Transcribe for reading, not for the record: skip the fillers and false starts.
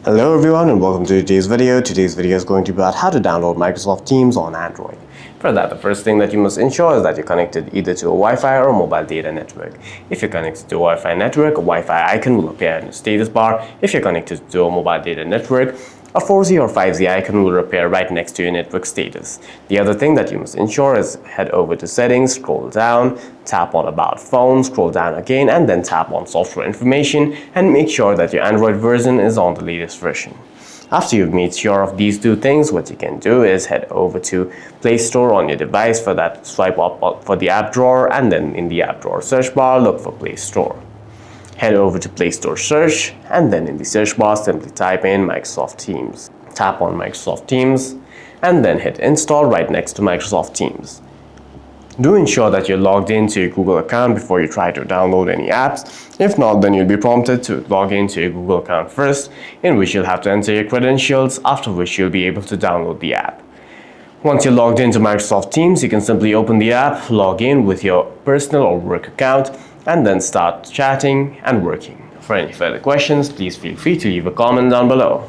Hello everyone and welcome to today's video. Today's video is going to be about how to download Microsoft Teams on Android. For that, the first thing that you must ensure is that you're connected either to a Wi-Fi or a mobile data network. If you're connected to a Wi-Fi network, a Wi-Fi icon will appear in the status bar. If you're connected to a mobile data network, a 4G or 5G icon will appear right next to your network status. The other thing that you must ensure is head over to Settings, scroll down, tap on About Phone, scroll down again, and then tap on Software Information and make sure that your Android version is on the latest version. After you've made sure of these two things, what you can do is head over to Play Store on your device. For that, swipe up for the app drawer, and then in the app drawer search bar, look for Play Store. Head over to Play Store search, and then in the search bar simply type in Microsoft Teams. Tap on Microsoft Teams and then hit install right next to Microsoft Teams. Do ensure that you're logged into your Google account before you try to download any apps. If not, then you'll be prompted to log into your Google account first, in which you'll have to enter your credentials, after which you'll be able to download the app. Once you're logged into Microsoft Teams, you can simply open the app, log in with your personal or work account, and then start chatting and working. For any further questions, please feel free to leave a comment down below.